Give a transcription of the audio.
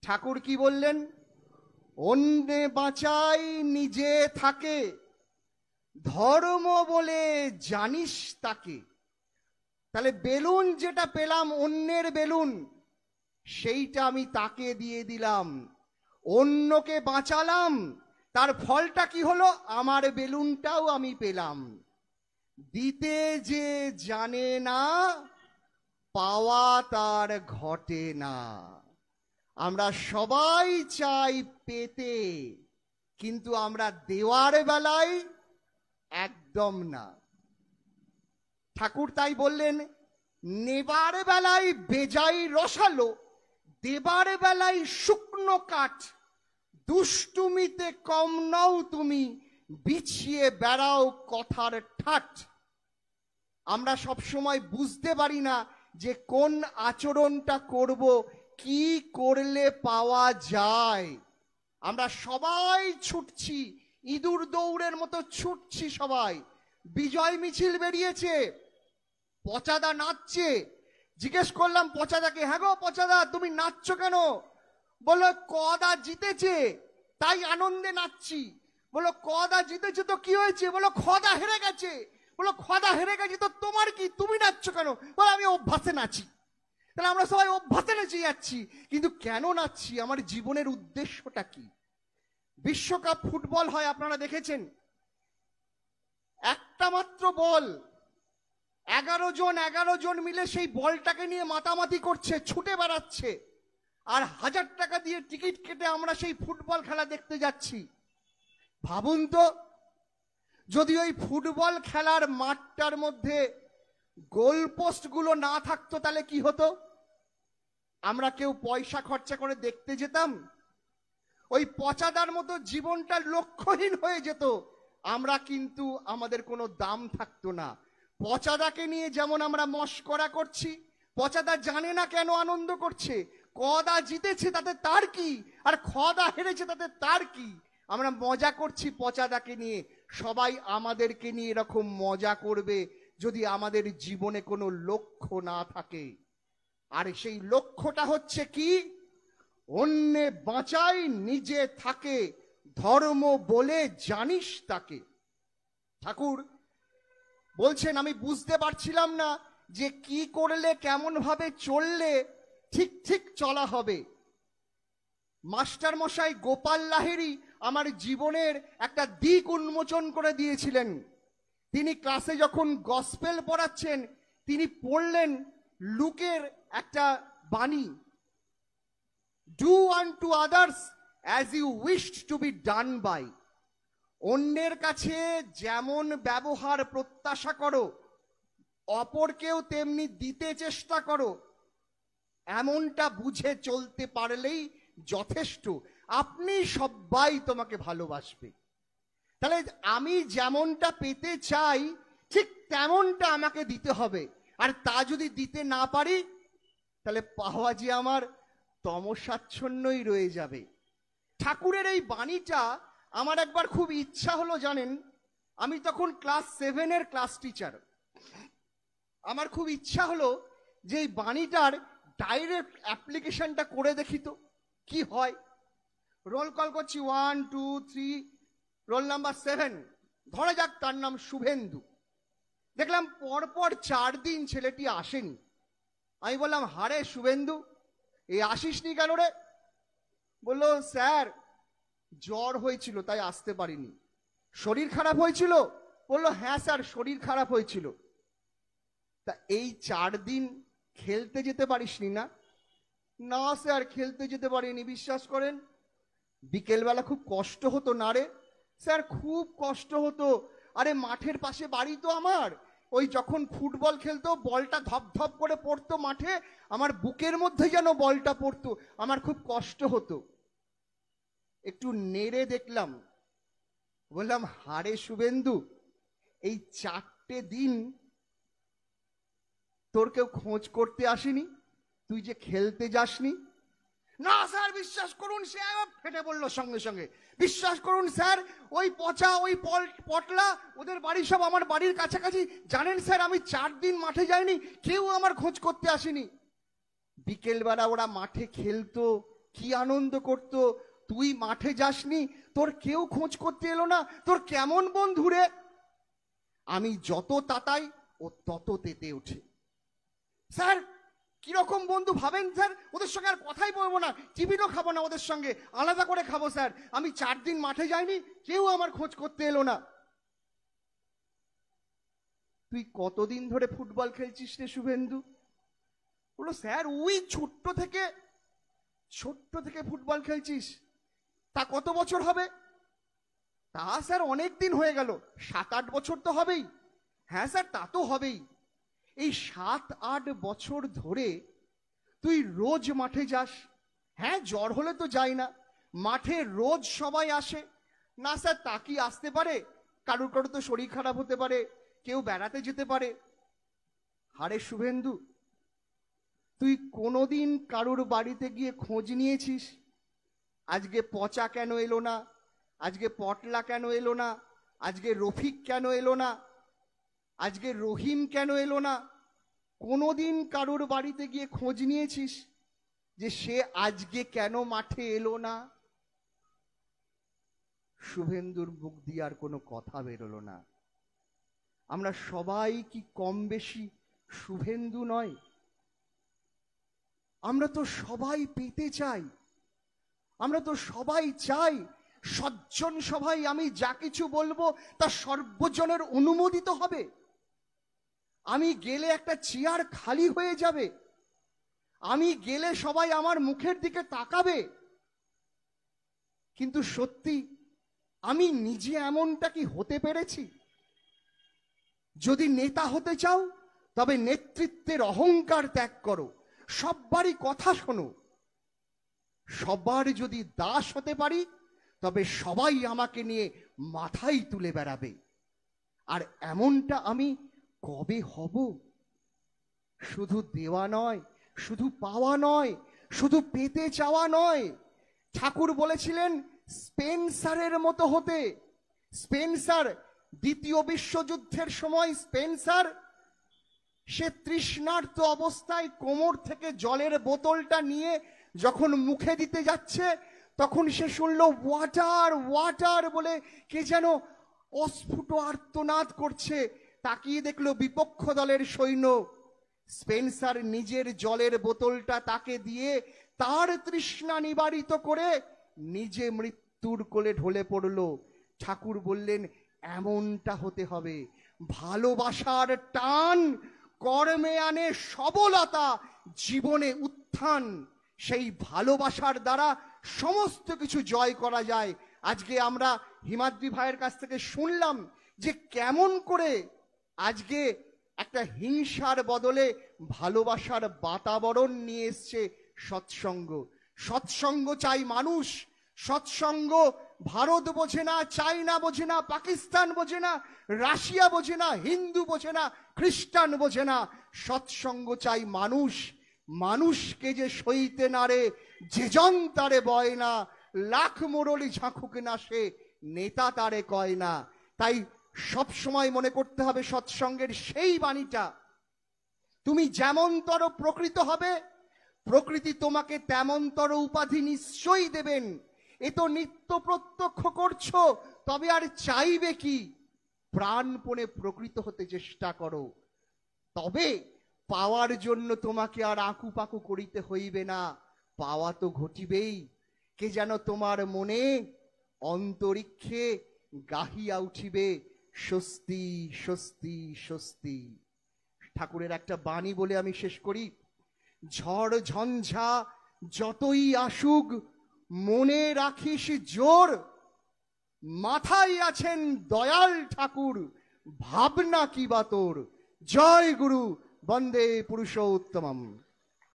ঠাকুর কি বললেন? অন্যে বাঁচাই নিজে থাকে, ধর্ম বলে জানিস তাকে। তাহলে বেলুন যেটা পেলাম অন্যের বেলুন, সেইটা আমি তাকে দিয়ে দিলাম, অন্যকে বাঁচালাম, তার ফলটা কি হলো? আমার বেলুনটাও আমি পেলাম। দিতে যে জানে না, পাওয়া তার ঘটে না। আমরা সবাই চাই পেতে, কিন্তু আমরা দেওয়ার বেলায় একদম না। ঠাকুর তাই বললেন, নেবার বেলায় বেজাই রসালো, দেবার বেলায় শুকনো কাঠ। দুষ্টুমিতে কম নও তুমি, বিছিয়ে বেড়াও কথার ঠাট। আমরা সব সময় বুঝতে পারি না যে কোন আচরণটা করব, কি করলে পাওয়া যায়। আমরা সবাই ছুটছি, ইঁদুর দৌড়ের মতো ছুটছি সবাই। বিজয় মিছিল বেরিয়েছে, পচাদা নাচছে। জিজ্ঞেস করলাম পচাদাকে, হ্যাঁ গো পচাদা তুমি নাচছো কেন? বললো কদা জিতেছে তাই আনন্দে নাচছি। বললো কদা জিতেছে তো কি হয়েছে? বললো খদা হেরে গেছে। বললো খদা হেরে গেছে তো তোমার কি, তুমি নাচছো কেন? বলো আমি অভ্যাসে নাচি। তাহলে আমরা সবাই অভ্যাসে নেচে যাচ্ছি, কিন্তু কেন নাচছি? আমার জীবনের উদ্দেশ্যটা কি? বিশ্বকাপ ফুটবল হয়, আপনারা দেখেছেন, একটা মাত্র বল, 11 জন মিলে সেই বলটাকে নিয়ে মাতামাতি করছে, ছুটে বেড়াচ্ছে, আর 1000 টাকা দিয়ে টিকিট কেটে আমরা সেই ফুটবল খেলা দেখতে যাচ্ছি। ভাবুন তো, যদি ওই ফুটবল খেলার মাঠটার মধ্যে গোলপোস্ট গুলো না থাকতো তাহলে কি হতো? আমরা কেউ পয়সা খরচা করে দেখতে যেতাম? ওই পচাদার মতো জীবনটা লক্ষ্যহীন হয়ে যেত, আমরা কিন্তু আমাদের কোনো দাম থাকতো না। পচাদাকে নিয়ে যেমন আমরা মস্করা করছি, পচাদা জানে না কেন আনন্দ করছে। কদা জিতেছে তাতে তার কি, আর খদা হেরেছে তাতে তার কি? আমরা মজা করছি পচাদাকে নিয়ে। সবাই আমাদেরকে নিয়ে এরকম মজা করবে যদি আমাদের জীবনে কোনো লক্ষ্য না থাকে। আর সেই লক্ষ্যটা হচ্ছে কি? অন্যে বাঁচাই নিজে থাকে, ধর্ম বলে জানিস তাকে। ঠাকুর বলছেন, আমি বুঝতে পারছিলাম না যে কি করলে, কেমন ভাবে চললে ঠিক ঠিক চলা হবে। মাস্টার মশাই গোপাল লাহিড়ী আমার জীবনের একটা দিক উন্মোচন করে দিয়েছিলেন। তিনি ক্লাসে যখন গসপেল পড়াচ্ছেন, তিনি পড়লেন লুকের একটা বাণী, do unto others as you wished to be done by. অন্যের কাছে যেমন ব্যবহার প্রত্যাশা করো, অপরকেও তেমনি দিতে চেষ্টা করো। এমনটা বুঝে চলতে পারলেই যথেষ্ট, আপনি সবাই তোমাকে ভালোবাসবে। তাহলে আমি যেমনটা পেতে চাই ঠিক তেমনটা আমাকে দিতে হবে, আর তা যদি দিতে না পারি তাহলে পাওয়া যে আমার তমসাচ্ছন্নই রয়ে যাবে। ঠাকুরের এই বাণীটা আমার একবার খুব ইচ্ছা হলো, জানেন, আমি তখন ক্লাস 7-এর ক্লাস টিচার। আমার খুব ইচ্ছা হলো যে এই বাণীটার ডাইরেক্ট অ্যাপ্লিকেশনটা করে দেখি তো কি হয়। রোল কল করছি, 1 2 3, রোল নাম্বার 7, ধরা যাক তার নাম শুভেন্দু। দেখলাম পরপর 4 দিন ছেলেটি আসেনি। আমি বললাম, হারে শুভেন্দু, এই আসিসনি কেন রে? বললো, স্যার জ্বর হয়েছিল তাই আসতে পারিনি। শরীর খারাপ হয়েছিল? বললো, হ্যাঁ স্যার শরীর খারাপ হয়েছিল। তা এই 4 দিন খেলতে যেতে পারিসনি না? না স্যার খেলতে যেতে পারিনি। বিশ্বাস করেন বিকেলবেলা খুব কষ্ট হতো না রে? স্যার খুব কষ্ট হতো। আরে মাঠের পাশে বাড়ি তো আমার, ওই যখন ফুটবল খেলতো বলটা ধপ ধপ করে পড়তো মাঠে, আমার বুকের মধ্যে যেন বলটা পড়তো, আমার খুব কষ্ট হতো। একটু নেড়ে দেখলাম, বললাম, হারে শুভেন্দু, এই 4টে দিন তোর কেউ খোঁজ করতে আসেনি, তুই যে খেলতে যাসনি? না স্যার বিশ্বাস করুন, সে ফেটে বললো সঙ্গে সঙ্গে, বিশ্বাস করুন স্যার, ওই পচা ওই পটলা ওদের বাড়ি সব আমার বাড়ির কাছাকাছি, জানেন স্যার আমি 4 দিন মাঠে যাইনি, কেউ আমার খোঁজ করতে আসেনি। বিকেলবেলা ওরা মাঠে খেলতো, কি আনন্দ করতো। তুই মাঠে যাসনি, তোর কেউ খোঁজ করতে এলো না, তোর কেমন বন্ধু রে? আমি যত তাতাই ও তত তেতে ওঠে। স্যার কিরকম বন্ধু ভাবেন স্যার? ওদের সঙ্গে আর কথাই বলবো না, টিফিনও খাবো না ওদের সঙ্গে, আলাদা করে খাবো স্যার। আমি 4 দিন মাঠে যাইনি, কেউ আমার খোঁজ করতে এলো না। তুই কতদিন ধরে ফুটবল খেলছিস রে শুভেন্দু? বললো স্যার ওই ছোট্ট থেকে ফুটবল খেলছিস। তা কত বছর হবে? তা স্যার অনেক দিন হয়ে গেল, 7-8 বছর তো হবেই। হ্যাঁ স্যার তা তো হবেই। এই 7-8 বছর ধরে তুই রোজ মাঠে যাস? হ্যাঁ জ্বর হলে তো যাই না, মাঠে রোজ সবাই আসে। না স্যার তা কি আসতে পারে? কারুর কারুর তো শরীর খারাপ হতে পারে, কেউ বেড়াতে যেতে পারে। আরে শুভেন্দু, তুই কোনোদিন কারুর বাড়িতে গিয়ে খোঁজ নিয়েছিস আজকে পচা কেন এলো না, আজকে পটলা কেন এলো না, আজকে রফিক কেন এলো না, আজকে রহিম কেন এলো না? কোনোদিন কারুর বাড়িতে গিয়ে খোঁজ নিয়েছিস যে সে আজকে কেন মাঠে এলো না? শুভেন্দুর মুখ দিয়ে আর কোনো কথা বেরোলো না। আমরা সবাই কি কম বেশি শুভেন্দু নয়? আমরা তো সবাই পেতে চাই, আমরা তো সবাই চাই সজ্জন সভায় আমি যা কিছু বলবো তা সর্বজনের অনুমোদিত হবে। আমি গেলে একটা চেয়ার খালি হয়ে যাবে, আমি গেলে সবাই আমার মুখের দিকে তাকাবে। কিন্তু সত্যি আমি নিজে এমনটা কি হতে পেরেছি? যদি নেতা হতে চাও তবে নেতৃত্বের অহংকার ত্যাগ করো, সবারই কথা শোনো। সবার যদি দাস হতে পারি তবে সবাই আমাকে নিয়ে মাথায় তুলে বেড়াবে। আর এমনটা আমি কবে হব? শুধু দেওয়া নয়, শুধু পাওয়া নয়, শুধু পেতে চাওয়া নয়। ঠাকুর বলেছিলেন স্পেন্সারের মতো হতে। স্পেন্সার দ্বিতীয় বিশ্বযুদ্ধের সময় স্পেন্সার সে তৃষ্ণার্ত অবস্থায় কোমর থেকে জলের বোতলটা নিয়ে যখন মুখে দিতে যাচ্ছে তখন সে শুনলো ওয়াটার ওয়াটার বলে কে যেন অস্ফুট আর্তনাদ করছে। তাকিয়ে দেখলো বিপক্ষ দলের সৈন্য। স্পেন্সার নিজের জলের বোতলটা তাকে দিয়ে তার তৃষ্ণা নিবারিত করে নিজে মৃত্যুর কোলে ঢলে পড়লো। ঠাকুর বললেন এমনটা হতে হবে। ভালোবাসার টান কর্মে আনে সবলতা, জীবনে উত্থান। সেই ভালোবাসার দ্বারা সমস্ত কিছু জয় করা যায়। আজকে আমরা হিমাদ্রি ভাইয়ের কাছ থেকে শুনলাম যে কেমন করে আজকে একটা হিংসার বদলে ভালোবাসার বাতাবরণ নিয়ে এসছে সৎসঙ্গ। সৎসঙ্গ চাই মানুষ। সৎসঙ্গ ভারত বোঝে না, চাইনা বোঝে না, পাকিস্তান বোঝে না, রাশিয়া বোঝে না, হিন্দু বোঝে না, খ্রিস্টান বোঝে না। সৎসঙ্গ চাই মানুষ। মানুষকে যে সইতে নারে যে জন তারে বয় না, লাখ মুরলি ঝাঁকুক না সে নেতা তারে কয় না। তাই সব সময় মনে করতে হবে সৎসঙ্গের সেই বাণীটা, তুমি যেমনতর প্রকৃত হবে প্রকৃতি তোমাকে তেমনতর উপাধি নিশ্চয়ই দেবেন। এ তো নিত্য প্রত্যক্ষ করছো, তবে আর চাইবে কি? প্রাণপণে প্রকৃত হতে চেষ্টা করো, তবে পাওয়ার জন্য তোমাকে আর আঁকুপাকু করিতে হইবে না। পাওয়া তো ঘটিবেই। কে যেন তোমার মনে অন্তরিক্ষে গাহিয়া উঠিবে স্বস্তি স্বস্তি স্বস্তি। ঠাকুরের একটা বাণী বলে আমি শেষ করি। ঝড় ঝঞ্ঝা যতই আসুক মনে রাখিস জোর, মাথায় আছেন দয়াল ঠাকুর ভাবনা কি বা তোর। জয় গুরু, বন্দে পুরুষোত্তমম।